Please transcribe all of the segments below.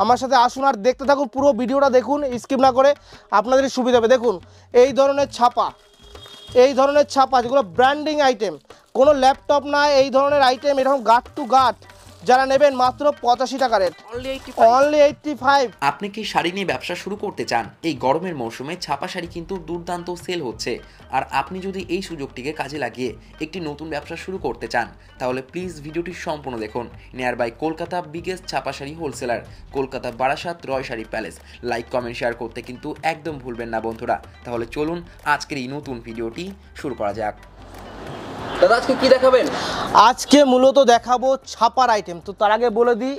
আমার সাথে আসুন আর দেখতে থাকুন, পুরো ভিডিওটা দেখুন, স্কিপ না করে, আপনাদের সুবিধা হবে। দেখুন এই ধরনের ছাপা যেগুলো ব্র্যান্ডিং আইটেম, কোনো ল্যাপটপ না, এই ধরনের আইটেম এরকম গাট টু গাট যারা নেবেন মাত্র 85 টাকা রেট, অনলি 85। আপনি কি শাড়ি নিয়ে ব্যবসা শুরু করতে চান? এই গরমের মৌসুমে ছাপা শাড়ি কিন্তু দুর্দান্ত সেল হচ্ছে। আর আপনি যদি এই সুযোগটিকে কাজে লাগিয়ে একটি নতুন ব্যবসা শুরু করতে চান, তাহলে প্লিজ ভিডিওটি সম্পূর্ণ দেখুন। নিয়ার বাই কলকাতা বিগেস্ট ছাপা sari wholesaler, Kolkata Barasat Roy sari palace. Like comment share করতে কিন্তু একদম ভুলবেন না বন্ধুরা। তাহলে চলুন আজকের এই নতুন ভিডিওটি শুরু করা যাক। দাদা আজকে কি দেখাবেন? আজকে মূলত দেখাবো ছাপার আইটেম। তো তার আগে বলে দিই,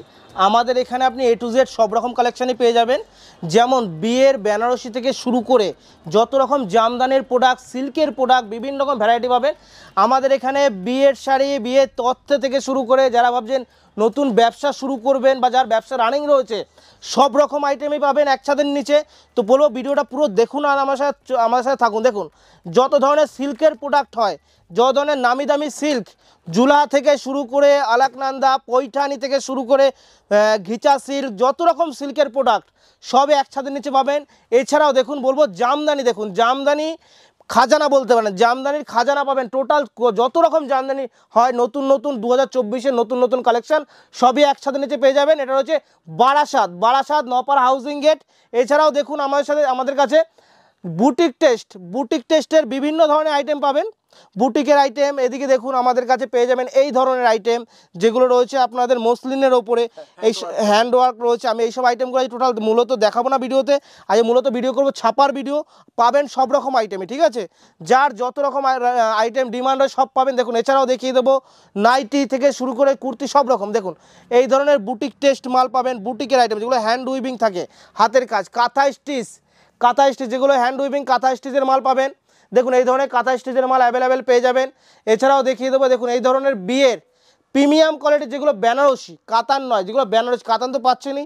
আমাদের এখানে আপনি A to Z সব রকম কালেকশানই পেয়ে যাবেন, যেমন বিয়ের বেনারসি থেকে শুরু করে যত রকম জামদানির প্রোডাক্ট, সিল্কের প্রোডাক্ট, বিভিন্ন রকম ভ্যারাইটি পাবেন আমাদের এখানে। বিয়ের শাড়ি, বিয়ের তথ্য থেকে শুরু করে যারা ভাবছেন নতুন ব্যবসা শুরু করবেন বা যার ব্যবসা রানিং রয়েছে, সব রকম আইটেমই পাবেন এক ছাদের নিচে। তো বলবো ভিডিওটা পুরো দেখুন আর আমার সাথে থাকুন। দেখুন যত ধরনের সিল্কের প্রোডাক্ট হয়, যত ধরনের নামি দামি সিল্ক, জুলা থেকে শুরু করে আলাকনান্দা, পৈঠানি থেকে শুরু করে ঘিচা সিল্ক, যত রকম সিল্কের প্রোডাক্ট সবই এক ছাদের নিচে পাবেন। এছাড়াও দেখুন বলবো জামদানি, দেখুন জামদানি খাজানা বলতে পারেন, জামদানির খাজানা পাবেন। টোটাল যত রকম জামদানি হয় নতুন 2024-এর নতুন কালেকশন সবই একসাথে নিচে পেয়ে যাবেন। এটা হচ্ছে বারাসাত নপাড়া হাউজিং গেট। এছাড়াও দেখুন আমাদের কাছে বুটিক টেস্টের বিভিন্ন ধরনের আইটেম পাবেন, বুটিকের আইটেম। এদিকে দেখুন আমাদের কাছে পেয়ে যাবেন এই ধরনের আইটেম যেগুলো রয়েছে আপনাদের মসলিনের ওপরে, এই হ্যান্ডওয়ার্ক রয়েছে। আমি এইসব আইটেমগুলো টোটাল মূলত দেখাবো না ভিডিওতে, আজ মূলত ভিডিও করবো ছাপার ভিডিও। পাবেন সব রকম আইটেমই, ঠিক আছে, যার যত রকম আইটেম ডিমান্ড হয় সব পাবেন। দেখুন এছাড়াও দেখিয়ে দেবো নাইটি থেকে শুরু করে কুর্তি, সব রকম। দেখুন এই ধরনের বুটিক টেস্ট মাল পাবেন, বুটিকের আইটেম যেগুলো হ্যান্ড উইভিং থাকে, হাতের কাজ, কাঁথা স্টিচ যেগুলো হ্যান্ড উইভিং কাঁথা স্টিচের মাল পাবেন। দেখুন এই ধরনের কাঁথা স্টিচের মাল অ্যাভেলেবেল পেয়ে যাবেন। এছাড়াও দেখিয়ে দেবো দেখুন এই ধরনের বিয়ের প্রিমিয়াম কোয়ালিটির যেগুলো বেনারসি কাতান নয়, যেগুলো বেনারসি কাতান তো পাচ্ছেনই,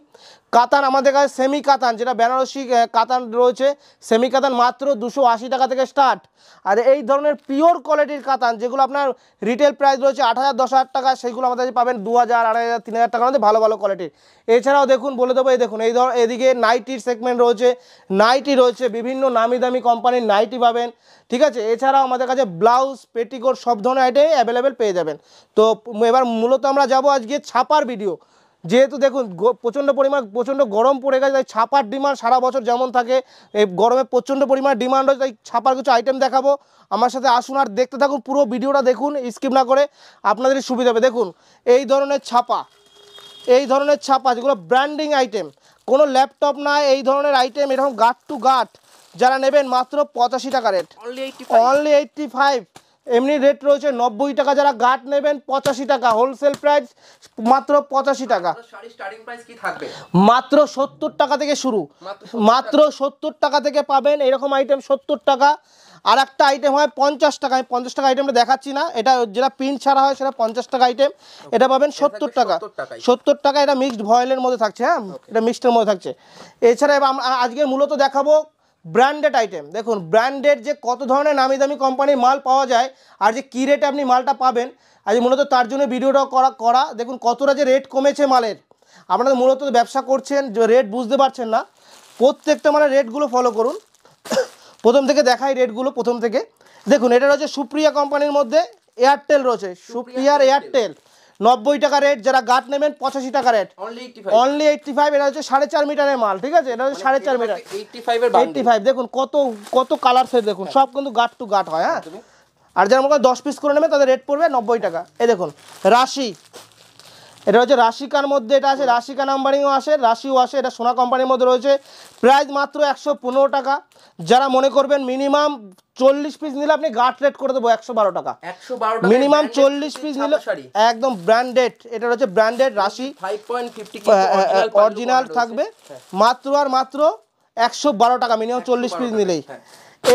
কাতান আমাদের কাছে সেমি কাতান, যেটা বেনারসি কাতান রয়েছে সেমি কাতান মাত্র 280 টাকা থেকে স্টার্ট। আর এই ধরনের পিওর কোয়ালিটির কাতান যেগুলো আপনার রিটেল প্রাইস রয়েছে 8,000 10,000 টাকা, সেগুলো আমাদের কাছে পাবেন 2,000 2,500 3,000 টাকার মধ্যে ভালো কোয়ালিটির। এছাড়াও দেখুন বলে দেবো এই দেখুন এদিকে নাইটির সেগমেন্ট রয়েছে, নাইটি রয়েছে, বিভিন্ন নামি দামি কোম্পানির নাইটি পাবেন, ঠিক আছে। এছাড়াও আমাদের কাছে ব্লাউজ, পেটিকোট সব ধরনের আইটেম অ্যাভেলেবেল পেয়ে যাবেন। তো এবার মূলত আমরা যাব আজকে ছাপার ভিডিও, যেহেতু দেখুন প্রচণ্ড গরম পড়ে গেছে, তাই ছাপার ডিমান্ড সারা বছর যেমন থাকে এই গরমে প্রচণ্ড পরিমাণ ডিমান্ড হয়, তাই ছাপার কিছু আইটেম দেখাবো। আমার সাথে আসুন আর দেখতে থাকুন, পুরো ভিডিওটা দেখুন, স্কিপ না করে, আপনাদের সুবিধা হবে। দেখুন এই ধরনের ছাপা যেগুলো ব্র্যান্ডিং আইটেম, কোনো ল্যাপটপ না, এই ধরনের আইটেম এরকম গাট টু গাট যারা নেবেন মাত্র 85 টাকা রেট, অনলি 85। এমনি রেট রয়েছে 90 টাকা, যারা গাট নেবেন 85 টাকা, হোলসেল প্রাইস মাত্র 85 টাকা। মাত্র 70 টাকা থেকে শুরু, মাত্র 70 টাকা থেকে পাবেন এরকম আইটেম 70 টাকা। আর একটা আইটেম হয় 50 টাকা, আমি 50 টাকা আইটেমটা দেখাচ্ছি না, এটা যেটা প্রিন্ট ছাড়া হয় সেটা 50 টাকা আইটেম, এটা পাবেন 70 টাকা। 70 টাকা, এটা মিক্সড ভয়েলের মধ্যে থাকছে, হ্যাঁ এটা মিক্সডের মধ্যে থাকছে। এছাড়া আজকে মূলত দেখাবো ব্র্যান্ডেড আইটেম। দেখুন ব্র্যান্ডেড যে কত ধরনের নামি দামি কোম্পানির মাল পাওয়া যায় আর যে কী রেটে আপনি মালটা পাবেন, আজ মূলত তার জন্য ভিডিওটা করা। দেখুন কতটা যে রেট কমেছে মালের, আপনারা মূলত ব্যবসা করছেন যে রেট বুঝতে পারছেন না, প্রত্যেকটা মালের রেটগুলো ফলো করুন। প্রথম থেকে দেখাই রেটগুলো প্রথম থেকে। দেখুন এটা রয়েছে সুপ্রিয়া কোম্পানির মধ্যে, এয়ারটেল রয়েছে, সুপ্রিয়ার এয়ারটেল 90 টাকা রেট, যারা গাট নেবেন 85 টাকা রেট, অনলি 85। এটা হচ্ছে 4.5 মিটারের মাল, ঠিক আছে, এটা হচ্ছে 4.5 মিটার 85। দেখুন কত কালার সেট, দেখুন সব কিন্তু গাট টু গাট হয়, হ্যাঁ। আর যারা মনে করেন 10 পিস করে নেবে তাদের রেট পড়বে 90 টাকা। এই দেখুন রাশি, এটা হচ্ছে রাশিকার মধ্যে, এটা আছে রাশিকা নাম্বারিংও আসে, রাশিও আসে, এটা সোনা কোম্পানির মধ্যে রয়েছে, প্রাইস মাত্র 115 টাকা। যারা মনে করবেন মিনিমাম 40 পিস নিলে আপনি গাট রেট করে দেবো 112 টাকা, মিনিমাম 40 পিস নিলে একদম ব্র্যান্ডেড। এটা হচ্ছে ব্র্যান্ডেড রাশি 5.50 অরিজিনাল থাকবে, মাত্র 112 টাকা, মিনিমাম 40 পিস নিলেই।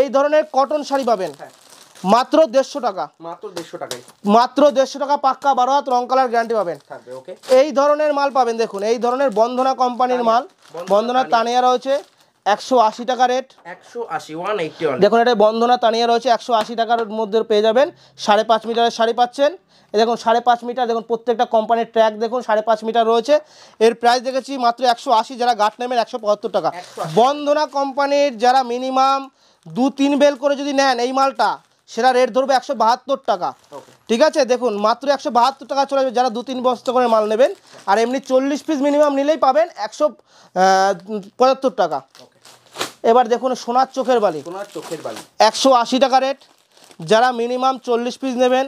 এই ধরনের কটন শাড়ি পাবেন মাত্র 150 টাকা, মাত্র 150 টাকা পাক্কা 12 হাত রং কালার গ্যারান্টি পাবেন। এই ধরনের মাল পাবেন, দেখুন এই ধরনের বন্ধনা কোম্পানির মাল, বন্ধনা তানিয়া রয়েছে, 180 টাকা রেট। 180 180 অনলি। দেখুন এটা বন্ধনা তানিয়া রয়েছে 180 টাকার মধ্যে পেয়ে যাবেন। 5.5 মিটারের শাড়ি পাচ্ছেন। এই দেখুন 5.5 মিটার, দেখুন প্রত্যেকটা কোম্পানির ট্র্যাক দেখুন 5.5 মিটার রয়েছে। এর প্রাইস দেখেছি মাত্র 180, যারা গাঁট নেবেন 175 টাকা। বন্ধনা কোম্পানির যারা মিনিমাম 2-3 বেল করে যদি নেন এই মালটা, সেটা রেট ধরবে 172 টাকা। ঠিক আছে, দেখুন মাত্র 172 টাকা চলে যাবে যারা 2-3 বস্তা করে মাল নেবেন। আর এমনি 40 পিস মিনিমাম নিলেই পাবেন 175 টাকা। এবার দেখুন সোনার চোখের বালি, 180 টাকা রেট। যারা মিনিমাম 40 পিস নেবেন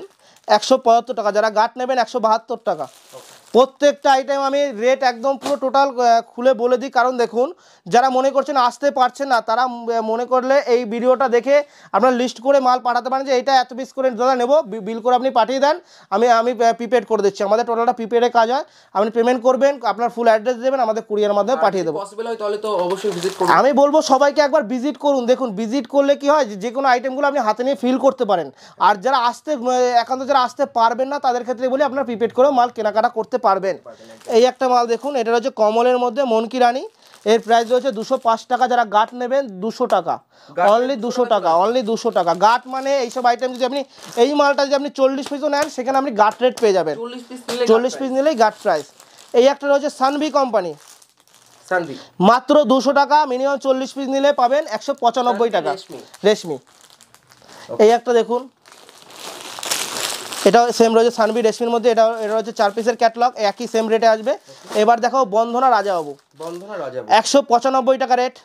175 টাকা, যারা গাঁট নেবেন 172 টাকা। প্রত্যেকটা আইটেম আমি রেট একদম পুরো টোটাল খুলে বলে দিই, কারণ দেখুন যারা মনে করছেন আসতে পারছেন না, তারা মনে করলে এই ভিডিওটা দেখে আপনারা লিস্ট করে মাল পাঠাতে পারেন যে এইটা এত পিস করে দাদা নেবো, বিল করে আপনি পাঠিয়ে দেন, আমি প্রিপেড করে দিচ্ছি। আমাদের টোটালটা প্রিপেডে কাজ হয়, আপনি পেমেন্ট করবেন, আপনার ফুল অ্যাড্রেস দেবেন, আমাদের কুরিয়ার মাধ্যমে পাঠিয়ে দেবো। পসিবল হয় তাহলে তো অবশ্যই ভিজিট করুন। আমি বলবো সবাইকে একবার ভিজিট করুন। দেখুন ভিজিট করলে কি হয়, যে কোনো আইটেমগুলো আপনি হাতে নিয়ে ফিল করতে পারেন। আর যারা একান্ত যারা আসতে পারবেন না, তাদের ক্ষেত্রে বলি আপনারা প্রিপেড করেও মাল কেনাকাটা করতে পারবেন। এই একটা মাল দেখুন, এটা হচ্ছে কমলের মধ্যে মনকি রানী। এর প্রাইস রয়েছে 205 টাকা, যারা গাঁট নেবেন 200 টাকা, অনলি 200 টাকা, অনলি 200 টাকা। গাঁট মানে এইসব আইটেম যদি আপনি এই মালটা যদি আপনি 40 পিসও নেন, সেখানে আপনি গাঁট রেট পেয়ে যাবেন। 40 পিস নিলেই গাঁট প্রাইস। এই একটা রয়েছে সানভি কোম্পানি, মাত্র 200 টাকা, মিনিমাম 40 পিস নিলে পাবেন 195 টাকা রেশমি। এই একটা দেখুন, এটা সেম রয়েছে সানভি রেশমির মধ্যে, এটা হচ্ছে 4 পিসের ক্যাটলগ, একই সেম রেটে আসবে। এবার দেখো বন্ধনা রাজাবাবু, 195 টাকা রেট।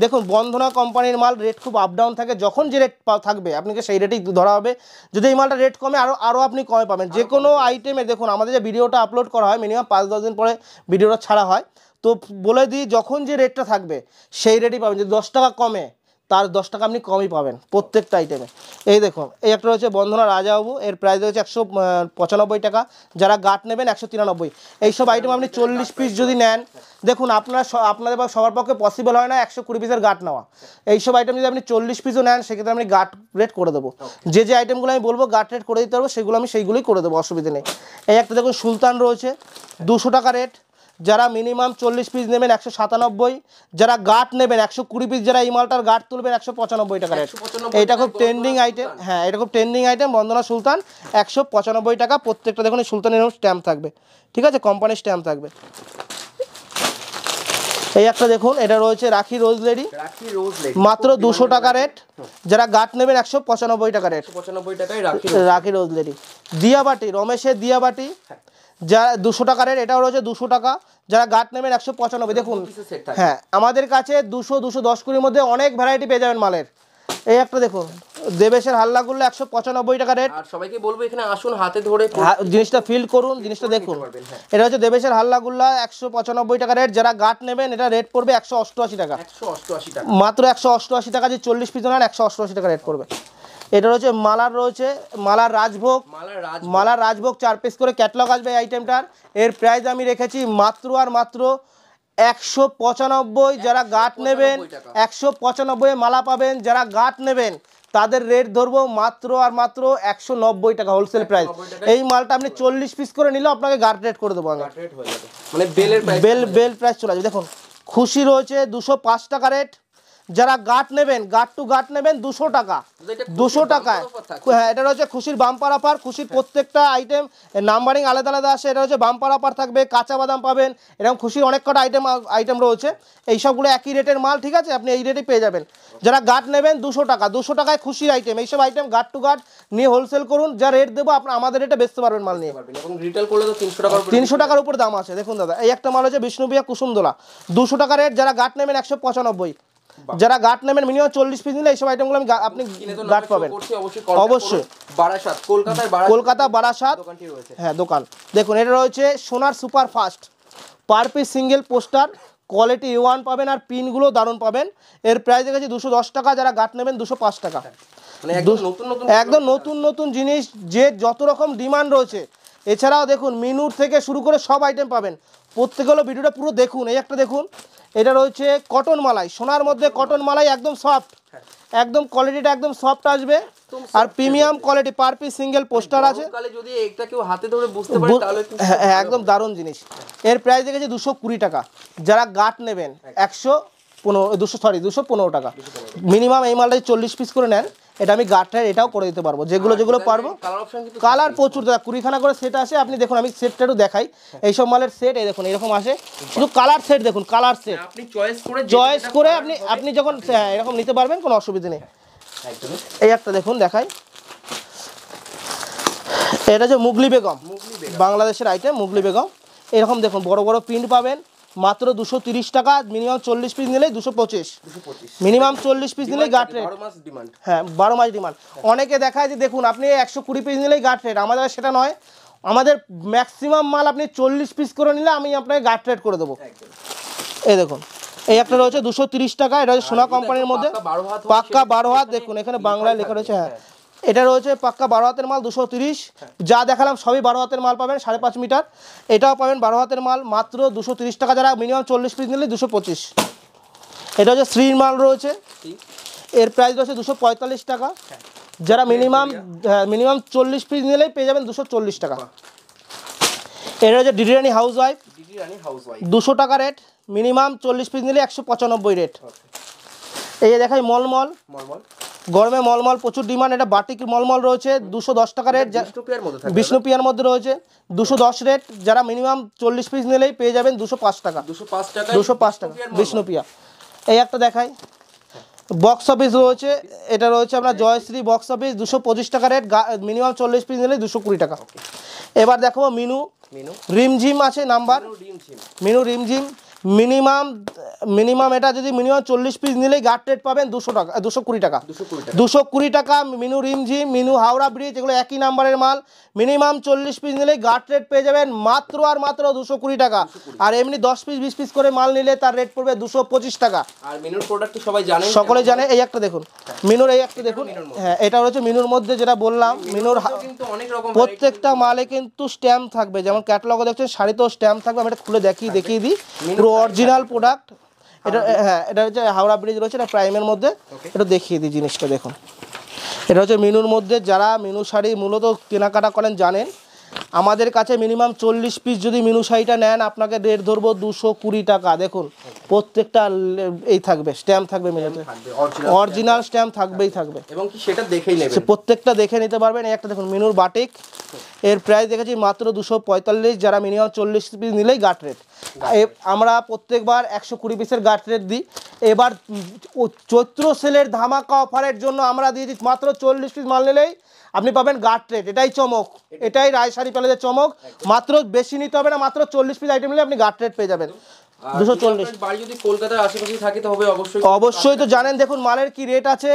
দেখুন বন্ধনা কোম্পানির মাল রেট খুব আপ ডাউন থাকে, যখন যে রেট থাকবে আপনাকে সেই রেটেই ধরা হবে। যদি এই মালটা রেট কমে আরও আপনি কমে পাবেন যে কোনো আইটেমে। দেখুন আমাদের যে ভিডিওটা আপলোড করা হয় মিনিমাম 5-10 দিন পরে ভিডিওটা ছাড়া হয়, তো বলে দিই যখন যে রেটটা থাকবে সেই রেটই পাবেন। যদি 10 টাকা কমে, তার 10 টাকা আপনি কমই পাবেন প্রত্যেকটা আইটেমে। এই দেখুন এই একটা রয়েছে বন্ধনা রাজাবাবু, এর প্রাইস রয়েছে 195 টাকা, যারা গাঁট নেবেন 193। এইসব আইটেম আপনি 40 পিস যদি নেন, দেখুন আপনাদের সবার পক্ষে পসিবল হয় না 120 পিসের গাঁট নেওয়া। এইসব আইটেম যদি আপনি 40 পিসও নেন, সেক্ষেত্রে আমি গাঁট রেট করে দেবো। যে আইটেমগুলো আমি বলবো গাঁট রেট করে দিতে পারবো, সেগুলো আমি সেইগুলোই করে দেবো, অসুবিধা নেই। এই একটা দেখুন সুলতান রয়েছে 200 টাকা রেট, যারা মিনিমাম 40 পিস নেবেন 197, যারা গাঁট নেবেন 120 পিস, যারা এই মালটার গাঁট তুলবেন 195 টাকা রেট। এটা খুব ট্রেন্ডিং আইটেম, হ্যাঁ এটা খুব ট্রেন্ডিং আইটেম, বন্দনা সুলতান 195 টাকা। প্রত্যেকটা দেখুন এই সুলতানের স্ট্যাম্প থাকবে, ঠিক আছে, কোম্পানির স্ট্যাম্প থাকবে। এই একটা দেখুন, এটা রয়েছে রাখি রোজ লেডি, মাত্র 200 টাকা রেট, যারা গাঁট নেবেন 195 টাকা রেট, 195 টাকায় রাখি রোজ লেডি। দিয়াবাটি, রমেশের দিয়াবাটি, যা 200 টাকা রেট, এটাও রয়েছে 200 টাকা, যারা গাঁট নেবেন 195। দেখুন হ্যাঁ আমাদের কাছে 200-210 কুড়ির মধ্যে অনেক ভ্যারাইটি পেয়ে যাবেন মালের। এই একটা দেখুন দেবেশের হাল্লাগুল্লা 195 টাকা রেট। আর সবাইকে বলবো এখানে আসুন, হাতে ধরে জিনিসটা ফিল করুন, জিনিসটা দেখুন। এটা হচ্ছে দেবেশের হাল্লাগুল্লা 195 টাকা রেট, যারা গাঁট নেবেন এটা রেট পড়বে 188 টাকা, মাত্র 188 টাকা। যে 40 পিস নেন 188 টাকা রেট পড়বে। এটা রয়েছে মালার রাজভোগ 4 পিস করে ক্যাটলগ আসবে এই আইটেমটার। এর প্রাইস আমি রেখেছি মাত্র আর মাত্র 195। যারা গাঁট নেবেন 195 মালা পাবেন, যারা গাঁট নেবেন তাদের রেট ধরবো মাত্র আর মাত্র 190 টাকা হোলসেল প্রাইস। এই মালটা আপনি 40 পিস করে নিলেও আপনাকে গাঁট রেট করে দেবো আমি, মানে বেল প্রাইস চলে আসবে। দেখুন খুশি রয়েছে 205 টাকা রেট, যারা গাঁট নেবেন গাঁট টু গাঁট নেবেন 200 টাকা, 200 টাকায়। হ্যাঁ এটা রয়েছে খুশির বাম্পার অফার। খুশির প্রত্যেকটা আইটেম নাম্বারিং আলাদা আলাদা আসে, এটা হচ্ছে বাম্পার অফার থাকবে, কাঁচা বাদাম পাবেন, এরকম খুশির অনেক কটা আইটেম রয়েছে। এই সবগুলো একই রেটের মাল, ঠিক আছে, আপনি এই রেটেই পেয়ে যাবেন। যারা গাঁট নেবেন 200 টাকা, 200 টাকায় খুশির আইটেম। এইসব আইটেম গাঁট টু গাঁট নিয়ে হোলসেল করুন, যা রেট দেবো আপনার আমাদের রেটে বেচতে পারবেন মাল নিয়ে। রিটেল করলে তো 300 টাকার উপর দাম আছে। দেখুন দাদা এই একটা মাল হচ্ছে বিষ্ণুপ্রিয়া কুসুমদোলা 200 টাকা রেট, যারা গাঁট নেবেন 195, যারা গাঁট নেবেন মিনিমাম 40 পিস নিলে এইসব আইটেমগুলো আপনি গাঁট পাবেন অবশ্যই। কলকাতা বারাসাত হ্যাঁ দোকান। দেখুন এটা রয়েছে সোনার সুপার ফাস্ট, পার piece single poster, quality A1 পাবেন, আর পিনগুলো দারুণ পাবেন। এর প্রাইস দেখেছি 210 টাকা, যারা গাঁট নেবেন 205 টাকা। একদম নতুন জিনিস, যে যত রকম ডিমান্ড রয়েছে। এছাড়াও দেখুন মিনুর থেকে শুরু করে সব আইটেম পাবেন, প্রত্যেকগুলো ভিডিওটা পুরো দেখুন। এই একটা দেখুন, এটা রয়েছে কটন মালাই, সোনার মধ্যে কটন মালাই, একদম সফট, একদম কোয়ালিটিটা একদম সফট আসবে, আর premium quality, per piece single poster আছে। যদি একটা কেউ হাতে ধরে বুঝতে পারে তাহলে হ্যাঁ একদম দারুণ জিনিস। এর প্রাইস দেখেছি 220 টাকা, যারা গাঁট নেবেন 100 215 টাকা মিনিমাম। এই মালটাই 40 পিস করে নেন, এটা আমি গার্ডটার এটাও করে দিতে পারবো, যেগুলো পারবো। কালার প্রচুর দাদা, 20খানা করে সেট আসে। আপনি দেখুন, আমি সেটটা একটু দেখাই। এইসব মালের সেট এই দেখুন এরকম আসে, শুধু কালার সেট দেখুন, কালার সেট আপনি চয়েস করে আপনি যখন এরকম নিতে পারবেন, কোনো অসুবিধা নেই। এই একটা দেখুন দেখাই, এটা হচ্ছে মুগলি বেগম, বাংলাদেশের আইটেম মুগলি বেগম। এরকম দেখুন বড় বড় প্রিন্ট পাবেন মাত্র 230 টাকা, মিনিমাম 40 পিস নিলেই 225, মিনিমাম 40 পিস নিলেই গার্ড রেট। হ্যাঁ 12 মাস ডিমান্ড। অনেকে দেখায় যে দেখুন আপনি 120 পিস নিলেই গার্ড রেট, আমাদের সেটা নয়, আমাদের ম্যাক্সিমাম মাল আপনি 40 পিস করে নিলে আমি আপনাকে গার্ড রেট করে দেবো। এই দেখুন এই একটা রয়েছে 230 টাকা, এটা হচ্ছে সোনা কোম্পানির মধ্যে, পাক্কা 12 হাত। দেখুন এখানে বাংলায় লেখা রয়েছে, হ্যাঁ এটা রয়েছে পাক্কা 12 হাতের মাল 230। যা দেখালাম সবই 12 হাতের মাল পাবেন, 5.5 মিটার। এটাও পাবেন 12 হাতের মাল মাত্র 230 টাকা, যারা মিনিমাম 40 পিস নিলে 225। এটা হচ্ছে শ্রীর মাল রয়েছে, এর প্রাইস রয়েছে 245 টাকা, যারা মিনিমাম 40 পিস নিলেই পেয়ে যাবেন 240 টাকা। এটা হচ্ছে ডিডিরানি হাউস ওয়াইফ, 200 টাকা রেট, মিনিমাম 40 পিস নিলে 195 রেট। এই যে দেখাই মলমল, গরমে মলমল প্রচুর ডিমান্ড, এটা বাটিক মলমল রয়েছে 210 টাকা রেট, বিষ্ণুপিয়ার মধ্যে রয়েছে 210 রেট, যারা মিনিমাম 40 পিস নিলেই পেয়ে যাবেন 205 টাকা, 205 টাকা বিষ্ণুপিয়া। এই একটা দেখাই বক্স অফিস রয়েছে, এটা রয়েছে আপনার জয়শ্রী বক্স অফিস, 225 টাকা রেট, মিনিমাম 40 পিস নিলেই 220 টাকা। এবার দেখো মিনু রিমঝিম আছে নাম্বার, মিনু রিমঝিম মিনিমাম এটা যদি মিনিমাম 40 পিস নিলেই গার্ড রেট পাবেন 200 টাকা, 220 টাকা, 220 টাকা। মিনু রিমঝিম, মিনু হাওড়া ব্রিজ, এগুলো একই নাম্বারের মাল, মিনিমাম 40 পিস নিলেই গার্ড রেট পেয়ে যাবেন মাত্র আর মাত্র 220 টাকা। আর এমনি 10 পিস 20 পিস করে মাল নিলে তার রেট পড়বে 225 টাকা। আর মিনুর প্রোডাক্ট সবাই জানে, সকলে জানে। এই একটা দেখুন মিনুর, এই একটা দেখুন, হ্যাঁ এটা হচ্ছে মিনুর মধ্যে যেটা বললাম, মিনুর কিন্তু অনেক রকম প্রত্যেকটা মালে কিন্তু স্ট্যাম্প থাকবে, যেমন ক্যাটালগে দেখছেন শাড়িতেও স্ট্যাম্প থাকবে। আমি এটা খুলে দেখিয়ে দিই, পুরো অরিজিনাল প্রোডাক্ট। এটা হ্যাঁ এটা হচ্ছে হাওড়া ব্রিজ রয়েছে, এটা প্রাইমের মধ্যে, এটা দেখিয়ে দিই জিনিসটা দেখুন। এটা হচ্ছে মিনুর মধ্যে, যারা মিনু শাড়ি মূলত কেনাকাটা করেন জানেন, আমাদের কাছে মিনিমাম 40 পিস যদি মিনু শাড়িটা নেন আপনাকে রেট ধরবো 220 টাকা। দেখুন প্রত্যেকটা এই থাকবে স্ট্যাম্প থাকবে, মিনুতে অরিজিনাল স্ট্যাম্প থাকবেই থাকবে, এবং কি সেটা দেখেই নেবেন, প্রত্যেকটা দেখে নিতে পারবেন। এই একটা দেখুন মিনুর বাটিক, এর প্রাইস দেখেছি মাত্র 245, যারা মিনিমাম 40 পিস নিলেই গার্ড রেট। আমরা প্রত্যেকবার 120 পিসের গার্ড রেট দিই, এবার চৈত্র সেলের ধামাকা অফারের জন্য আমরা দিয়ে দিই মাত্র 40 পিস মাল নিলেই আপনি পাবেন গার্ড রেট। এটাই চমক, এটাই রায় শাড়ি প্যালেসের চমক। মাত্র বেশি নিতে হবে না, মাত্র 40 পিস আইটেম নিলে আপনি গার্ড রেট পেয়ে যাবেন 240। বাড়ি যদি কলকাতার আশেপাশে থাকে তো হবে অবশ্যই তো জানেন। দেখুন মালের কি রেট আছে,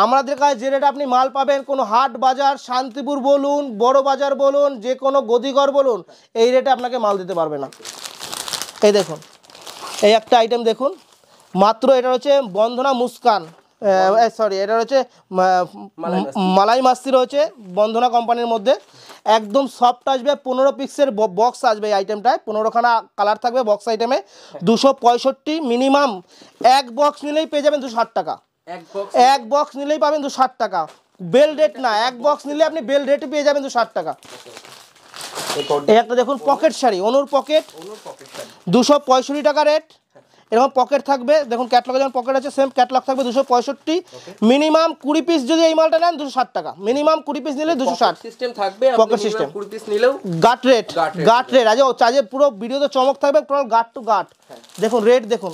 আমাদের কাছে যে রেট আপনি মাল পাবেন, কোনো হাট বাজার শান্তিপুর বলুন, বড় বাজার বলুন, যে কোনো গদিঘর বলুন, এই রেটে আপনাকে মাল দিতে পারবে না। এই দেখুন এই একটা আইটেম দেখুন, মাত্র এটা হচ্ছে বন্ধনা মুস্কান, সরি এটা হচ্ছে মালাই মাস্তি রয়েছে বন্ধনা কোম্পানির মধ্যে, একদম সফট আসবে, 15 পিক্সের বক্স আসবে এই আইটেমটায়, 15খানা কালার থাকবে বক্স আইটেমে, 265 মিনিমাম। এক বক্স নিলেই পেয়ে যাবেন 260 টাকা, এক বক্স নিলেই পাবেন 260 টাকা, বেল রেট না, এক বক্স নিলে আপনি বেল রেটে পেয়ে যাবেন 260 টাকা। এই একটা দেখুন পকেট শাড়ি, অনুর পকেট, 265 টাকা রেট, এরকম পকেট থাকবে। দেখুন ক্যাটলগে যেমন পকেট আছে সেম ক্যাটলগ থাকবে 265, মিনিমাম 20 পিস যদি এই মালটা নেন 260 টাকা, মিনিমাম 20 পিস নিলে 260 সিস্টেম থাকবে, পকেট সিস্টেম, 20 পিস নিলেও গার্ড রেট, গার্ড রেট আজ পুরো ভিডিওতে চমক থাকবে, পুরো গার্ড টু গার্ড। দেখুন রেট দেখুন,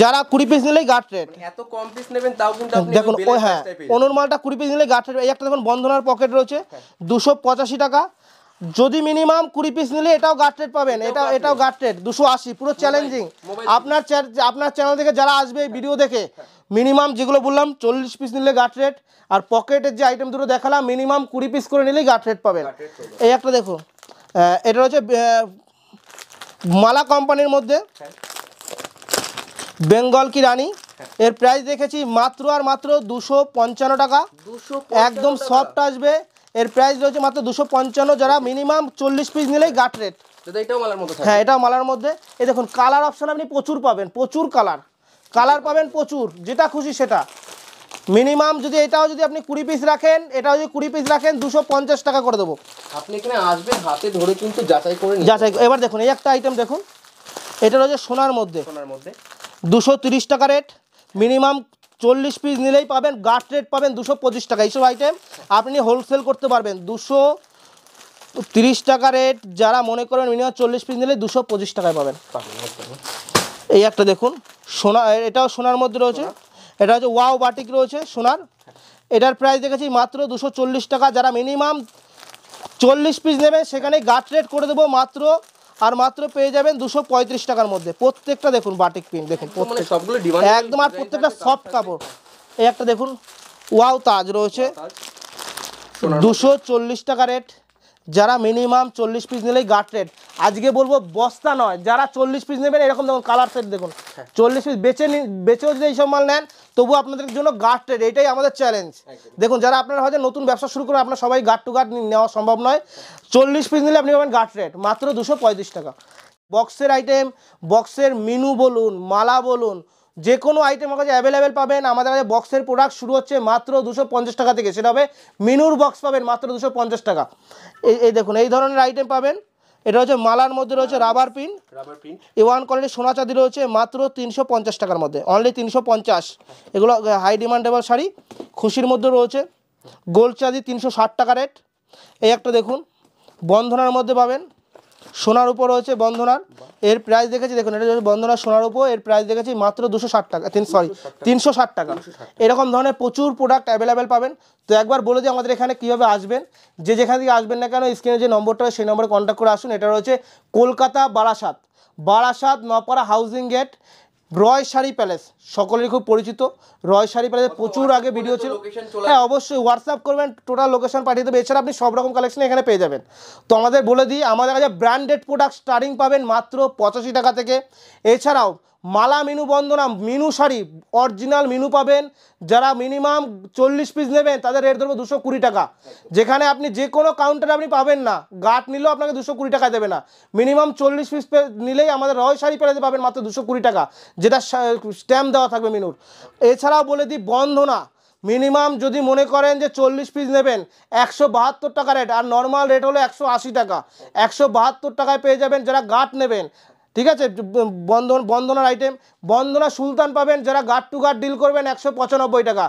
যারা 20 পিস নিলেই গার্ড রেট, এত কম পিস নেবেন তাও কিন্তু আপনি দেখুন ওই হ্যাঁ অনুর মালটা 20 পিস নিলে গার্ড রেট। এই একটা দেখুন বন্ধনার পকেট রয়েছে 285 টাকা, যদি মিনিমাম 20 পিস নিলে এটাও গার্ড রেট পাবেন, এটাও গার্ড রেট 280, পুরো চ্যালেঞ্জিং। আপনার চ্যানেল থেকে যারা আসবে ভিডিও দেখে, মিনিমাম যেগুলো বললাম 40 পিস নিলে গার্ড রেট, আর পকেটের যে আইটেম দুটো দেখালাম মিনিমাম 20 পিস করে নিলেই গার্ড রেট পাবেন। এই একটা দেখুন এটা হচ্ছে মালা কোম্পানির মধ্যে বেঙ্গল কি রানী, এর প্রাইস দেখেছি মাত্র আর মাত্র 255 টাকা, একদম সফট আসবে, এর প্রাইস রয়েছে মাত্র 255, যারা মিনিমাম 40 পিস নিলেই গার্ড রেট। এটাও মালার মধ্যে, হ্যাঁ এটাও মালার মধ্যে। এই দেখুন কালার অপশন আপনি প্রচুর পাবেন, প্রচুর কালার পাবেন প্রচুর, যেটা খুশি সেটা। মিনিমাম যদি এটাও যদি আপনি 20 পিস রাখেন, এটাও যদি 20 পিস রাখেন 250 টাকা করে দেবো। আপনি এখানে আসবেন হাতে ধরে কিন্তু যাচাই করে যাচাই। এবার দেখুন এই একটা আইটেম দেখুন, এটা রয়েছে সোনার মধ্যে, 230 টাকা রেট, মিনিমাম 40 পিস নিলেই পাবেন, গার্ড রেট পাবেন 225 টাকা। এইসব আইটেম আপনি হোলসেল করতে পারবেন। 230 টাকা রেট, যারা মনে করেন মিনিমাম 40 পিস নিলে 225 টাকায় পাবেন। এই একটা দেখুন সোনা, এটাও সোনার মধ্যে রয়েছে, এটা হচ্ছে ওয়াও বাটিক রয়েছে সোনার, এটার প্রাইস দেখেছি মাত্র 240 টাকা। যারা মিনিমাম 40 পিস নেবেন সেখানে গার্ড রেট করে দেবো মাত্র আর মাত্র পেয়ে যাবেন 235 টাকার মধ্যে। প্রত্যেকটা দেখুন বাটিক প্রিন্ট দেখুন, মানে সবগুলো ডিমান্ড একদম, আর প্রত্যেকটা সফট কাপড়। এই একটা দেখুন ওয়াও তাজ রয়েছে 240 টাকা রেট, যারা মিনিমাম 40 পিস নিলেই গার্ড রেট। আজকে বলবো বস্তা নয়, যারা 40 পিস নেবেন এরকম দেখুন কালার সেট দেখুন, 40 পিস বেচেও যদি এইসব মাল নেন তবু আপনাদের জন্য গার্ড রেট, এটাই আমাদের চ্যালেঞ্জ। দেখুন যারা আপনারা হয়তো নতুন ব্যবসা শুরু করেন, আপনার সবাই গার্ড টু গার্ড নেওয়া সম্ভব নয়, 40 পিস নিলে আপনি পাবেন গার্ড রেট মাত্র 235 টাকা। বক্সের আইটেম, বক্সের মিনু বলুন, মালা বলুন, যে কোনো আইটেম আমার কাছে অ্যাভেলেবেল পাবেন। আমাদের কাছে বক্সের প্রোডাক্ট শুরু হচ্ছে মাত্র 250 টাকা থেকে, সেটা হবে মিনুর বক্স পাবেন মাত্র 250 টাকা। এই দেখুন এই ধরনের আইটেম পাবেন। এটা হচ্ছে মালার মধ্যে রয়েছে রাবার পিন, A1 কোয়ালিটি সোনা চাঁদি রয়েছে মাত্র 350 টাকার মধ্যে, অনলি 350। এগুলো হাই ডিমান্ডেবল শাড়ি। খুশির মধ্যে রয়েছে গোল্ড চাঁদি 360 টাকা রেট। এই একটা দেখুন বন্ধনার মধ্যে পাবেন, সোনার উপর রয়েছে বন্ধনার, এর প্রাইস দেখেছি দেখুন, এটা হচ্ছে বন্ধনার সোনার উপর, এর প্রাইস দেখেছি মাত্র 260 টাকা, 360 টাকা। এরকম ধরনের প্রচুর প্রোডাক্ট অ্যাভেলেবেল পাবেন। তো একবার বলে দিই আমাদের এখানে কীভাবে আসবেন, যে যেখান থেকে আসবেন না কেন স্ক্রিনে যে নম্বরটা সেই নম্বরে কন্ট্যাক্ট করে আসুন। এটা রয়েছে কলকাতা বারাসাত নপাড়া হাউজিং গেট, রয় শাড়ি প্যালেস, সকলেরই খুব পরিচিত রয় শাড়ি প্যালেসে প্রচুর আগে ভিডিও ছিল। হ্যাঁ অবশ্যই হোয়াটসঅ্যাপ করবেন, টোটাল লোকেশন পাঠিয়ে দেবে। এছাড়া আপনি সব রকম কালেকশন এখানে পেয়ে যাবেন। তো আমাদের বলে দিই আমাদের কাছে ব্র্যান্ডেড প্রোডাক্ট স্টার্টিং পাবেন মাত্র 85 টাকা থেকে। এছাড়াও মালা মিনু বন্দনা মিনু শাড়ি অরিজিনাল মিনু পাবেন, যারা মিনিমাম 40 পিস নেবেন তাদের রেট ধরবো 220 টাকা। যেখানে আপনি যে কোনো কাউন্টারে আপনি পাবেন না, গার্ড নিলেও আপনাকে 220 টাকা দেবে না, মিনিমাম 40 পিস নিলেই আমাদের রয় শাড়ি প্যালেসে পাবেন মাত্র 220 টাকা, যেটা স্ট্যাম্প দেওয়া থাকবে মিনুর। এছাড়াও বলে দিই বন্ধনা মিনিমাম যদি মনে করেন যে 40 পিস নেবেন 172 টাকা রেট, আর নর্মাল রেট হলো 180 টাকা। 172 টাকায় পেয়ে যাবেন যারা গার্ড নেবেন, ঠিক আছে। বন্ধনার আইটেম বন্ধনা সুলতান পাবেন, যারা গার্ড টু গার্ড ডিল করবেন 195 টাকা।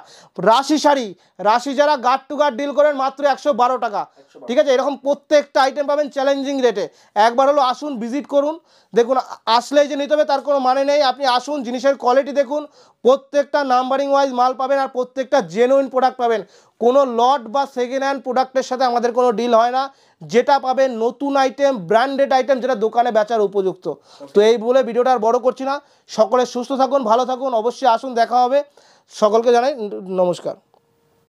রাশি যারা গার্ড টু গার্ড ডিল করবেন মাত্র 112 টাকা, ঠিক আছে। এরকম প্রত্যেকটা আইটেম পাবেন চ্যালেঞ্জিং রেটে। একবার হলো আসুন, ভিজিট করুন, দেখুন আসলেই যে নিতে হবে তার কোনো মানে নেই। আপনি আসুন, জিনিসের কোয়ালিটি দেখুন, প্রত্যেকটা নাম্বারিং ওয়াইজ মাল পাবেন, আর প্রত্যেকটা জেনুইন প্রোডাক্ট পাবেন। কোনো লট বা সেকেন্ড হ্যান্ড প্রোডাক্টের সাথে আমাদের কোনো ডিল হয় না, যেটা পাবেন নতুন আইটেম, ব্র্যান্ডেড আইটেম, যেটা দোকানে বেচার উপযুক্ত। তো এই বলে ভিডিওটা আর বড় করছি না, সকলে সুস্থ থাকুন, ভালো থাকুন, অবশ্যই আসুন, দেখা হবে। সকলকে জানাই নমস্কার।